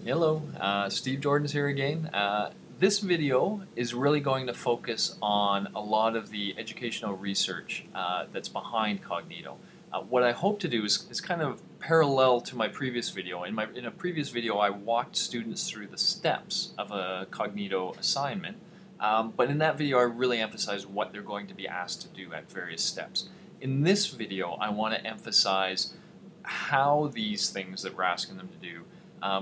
Hello, Steve Jordan's here again. This video is really going to focus on a lot of the educational research that's behind Cogneeto. What I hope to do is kind of parallel to my previous video. In a previous video I walked students through the steps of a Cogneeto assignment, but in that video I really emphasized what they're going to be asked to do at various steps. In this video I want to emphasize how these things that we're asking them to do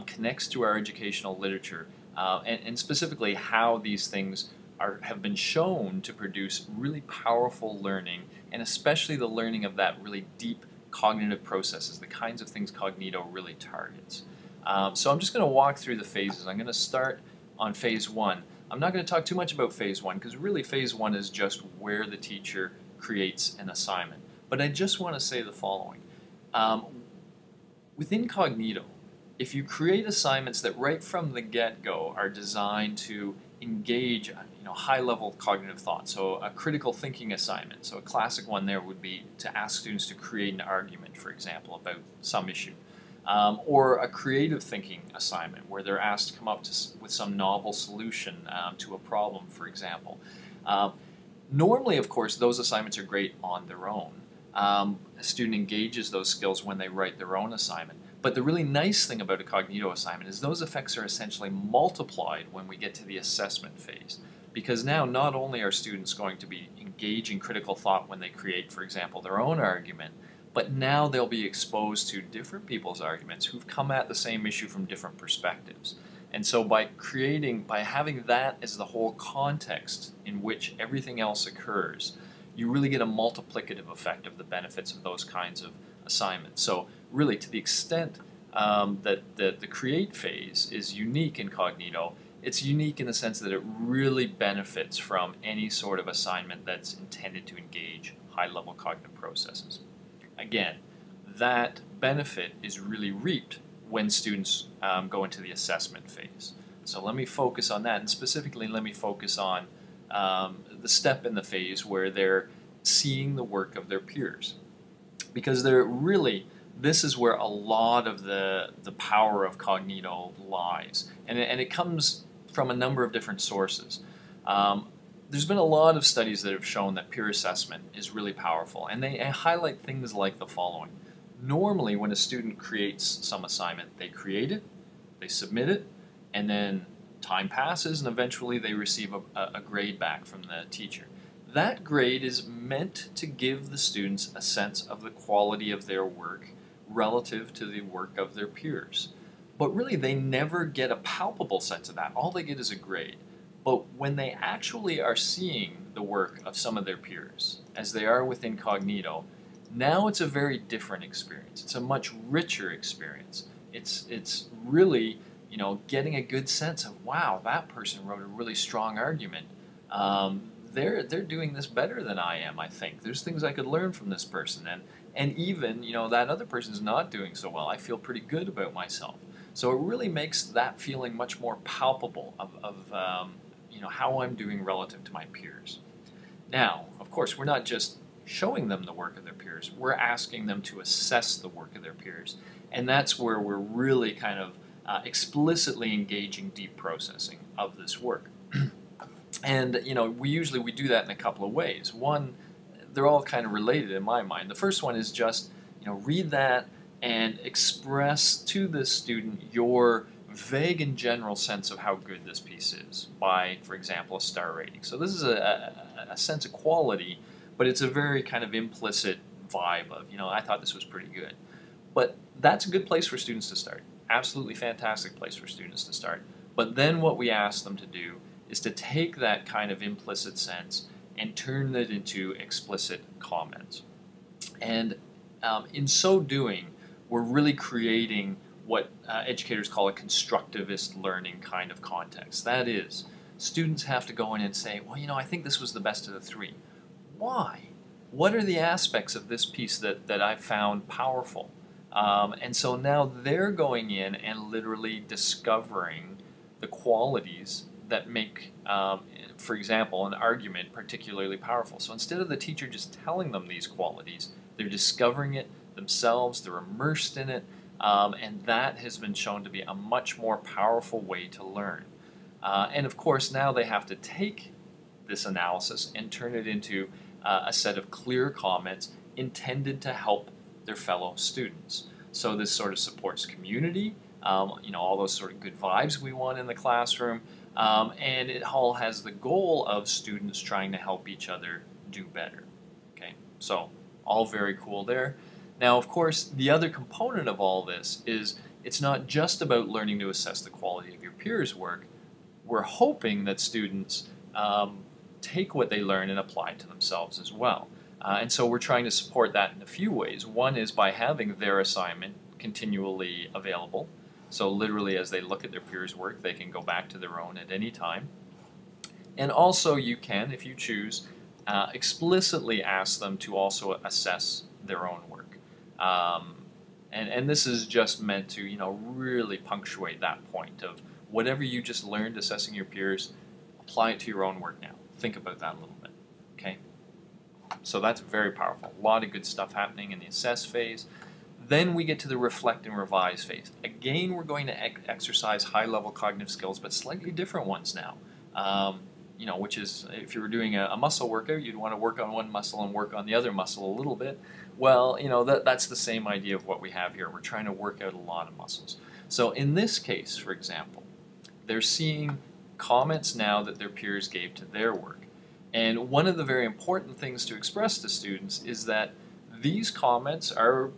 connects to our educational literature, and specifically how these things have been shown to produce really powerful learning, and especially the learning of that really deep cognitive processes, the kinds of things Cogneeto really targets. So I'm just going to walk through the phases. I'm going to start on phase one. I'm not going to talk too much about phase one because really phase one is just where the teacher creates an assignment. But I just want to say the following. Within Cogneeto, if you create assignments that right from the get-go are designed to engage high-level cognitive thought, so a critical thinking assignment, so a classic one there would be to ask students to create an argument, for example, about some issue, or a creative thinking assignment where they're asked to come up with some novel solution to a problem, for example. Normally, of course, those assignments are great on their own. A student engages those skills when they write their own assignment. But the really nice thing about a Cogneeto assignment is those effects are essentially multiplied when we get to the assessment phase. Because now not only are students going to be engaging critical thought when they create, for example, their own argument, but now they'll be exposed to different people's arguments who've come at the same issue from different perspectives. And so by having that as the whole context in which everything else occurs, you really get a multiplicative effect of the benefits of those kinds of assignments. So really, to the extent that the create phase is unique in Cogneeto, it's unique in the sense that it really benefits from any sort of assignment that's intended to engage high-level cognitive processes. Again, that benefit is really reaped when students go into the assessment phase. So let me focus on that, and specifically let me focus on the step in the phase where they're seeing the work of their peers. Because this is where a lot of the power of Cogneeto lies. And it comes from a number of different sources. There's been a lot of studies that have shown that peer assessment is really powerful. And they highlight things like the following. Normally, when a student creates some assignment, they create it, they submit it, and then time passes, and eventually they receive a grade back from the teacher. That grade is meant to give the students a sense of the quality of their work relative to the work of their peers. But really, they never get a palpable sense of that. All they get is a grade. But when they actually are seeing the work of some of their peers, as they are within Cogneeto, now it's a very different experience. It's a much richer experience. It's really, getting a good sense of, wow, that person wrote a really strong argument. They're doing this better than I am, I think. There's things I could learn from this person. And even, that other person's not doing so well. I feel pretty good about myself. So it really makes that feeling much more palpable of how I'm doing relative to my peers. Now, of course, we're not just showing them the work of their peers. We're asking them to assess the work of their peers. And that's where we're really kind of explicitly engaging deep processing of this work. And we do that in a couple of ways. One, they're all kind of related in my mind. The first one is just read that and express to the student your vague and general sense of how good this piece is by, for example, a star rating. So this is a sense of quality, but it's a very kind of implicit vibe of I thought this was pretty good. But that's a good place for students to start. Absolutely fantastic place for students to start. But then what we ask them to do is to take that kind of implicit sense and turn it into explicit comments. And in so doing, we're really creating what educators call a constructivist learning kind of context. That is, students have to go in and say, well, I think this was the best of the three. Why? What are the aspects of this piece that I found powerful? And so now they're going in and literally discovering the qualities that make, for example, an argument particularly powerful. So instead of the teacher just telling them these qualities, they're discovering it themselves, they're immersed in it, and that has been shown to be a much more powerful way to learn. And of course, now they have to take this analysis and turn it into a set of clear comments intended to help their fellow students. So this sort of supports community, all those sort of good vibes we want in the classroom, and it all has the goal of students trying to help each other do better. Okay, so all very cool there. Now, of course, the other component of all this is it's not just about learning to assess the quality of your peers' work. We're hoping that students take what they learn and apply it to themselves as well. And so we're trying to support that in a few ways. One is by having their assignment continually available. So literally as they look at their peers' work, they can go back to their own at any time. And also you can, if you choose, explicitly ask them to also assess their own work. And this is just meant to, really punctuate that point of whatever you just learned assessing your peers, apply it to your own work now. Think about that a little bit, okay? So that's very powerful. A lot of good stuff happening in the assess phase. Then we get to the reflect and revise phase. Again, we're going to exercise high-level cognitive skills, but slightly different ones now. Which is, if you were doing a muscle workout, you'd want to work on one muscle and work on the other muscle a little bit. Well, that's the same idea of what we have here. We're trying to work out a lot of muscles. So in this case, for example, they're seeing comments now that their peers gave to their work. And one of the very important things to express to students is that these comments are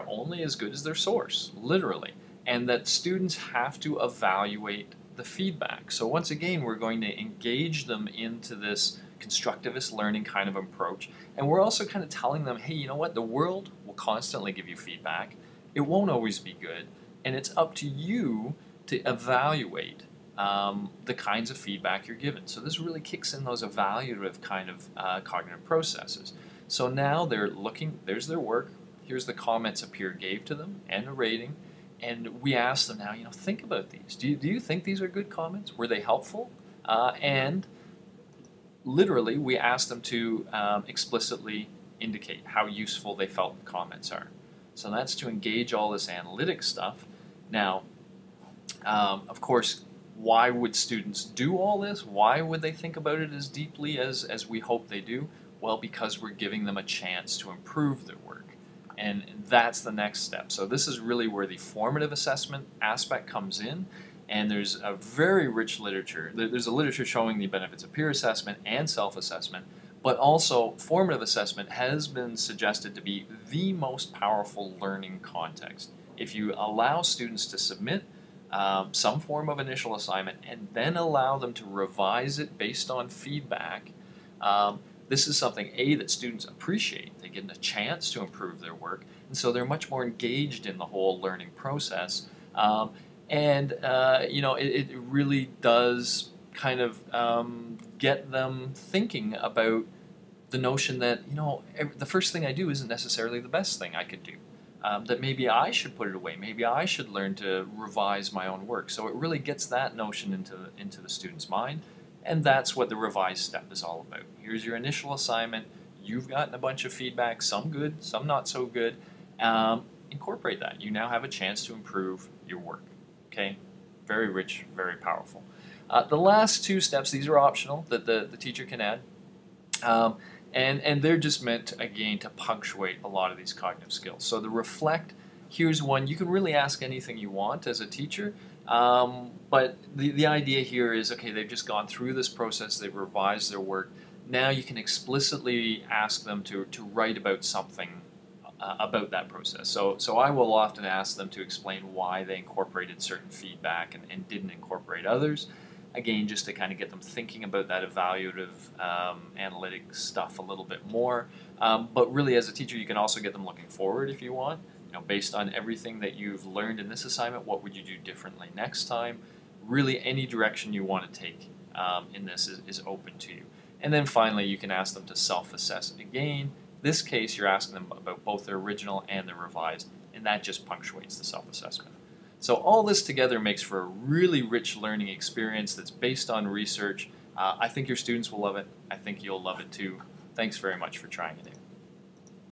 only as good as their source, literally, and that students have to evaluate the feedback. So once again, we're going to engage them into this constructivist learning kind of approach, and we're also kind of telling them, hey, you know what, the world will constantly give you feedback. It won't always be good, and it's up to you to evaluate the kinds of feedback you're given. So this really kicks in those evaluative kind of cognitive processes. So now they're looking, there's their work, here's the comments a peer gave to them and a rating, and we ask them now, think about these. Do you think these are good comments? Were they helpful? And literally, we ask them to explicitly indicate how useful they felt the comments are. So that's to engage all this analytic stuff. Now, of course, why would students do all this? Why would they think about it as deeply as we hope they do? Well, because we're giving them a chance to improve their work. And that's the next step. So this is really where the formative assessment aspect comes in. And there's a very rich literature. There's a literature showing the benefits of peer assessment and self-assessment, but also formative assessment has been suggested to be the most powerful learning context. If you allow students to submit some form of initial assignment and then allow them to revise it based on feedback, this is something, A, that students appreciate. They get a chance to improve their work, and so they're much more engaged in the whole learning process. It really does kind of get them thinking about the notion that, the first thing I do isn't necessarily the best thing I could do. That maybe I should put it away. Maybe I should learn to revise my own work. So it really gets that notion into the student's mind. And that's what the revise step is all about. Here's your initial assignment. You've gotten a bunch of feedback, some good, some not so good. Incorporate that. You now have a chance to improve your work. Okay? Very rich, very powerful. The last two steps, these are optional, that the teacher can add. And they're just meant, again, to punctuate a lot of these cognitive skills. So the reflect, here's one. You can really ask anything you want as a teacher. But the idea here is, okay, they've just gone through this process, they've revised their work. Now you can explicitly ask them to write about something about that process. So I will often ask them to explain why they incorporated certain feedback and didn't incorporate others. Again, just to kind of get them thinking about that evaluative analytic stuff a little bit more. But really, as a teacher, you can also get them looking forward if you want. Based on everything that you've learned in this assignment, what would you do differently next time? Really, any direction you want to take in this is open to you. And then finally, you can ask them to self-assess again. This case, you're asking them about both their original and their revised, and that just punctuates the self-assessment. So all this together makes for a really rich learning experience that's based on research. I think your students will love it. I think you'll love it too. Thanks very much for trying it out.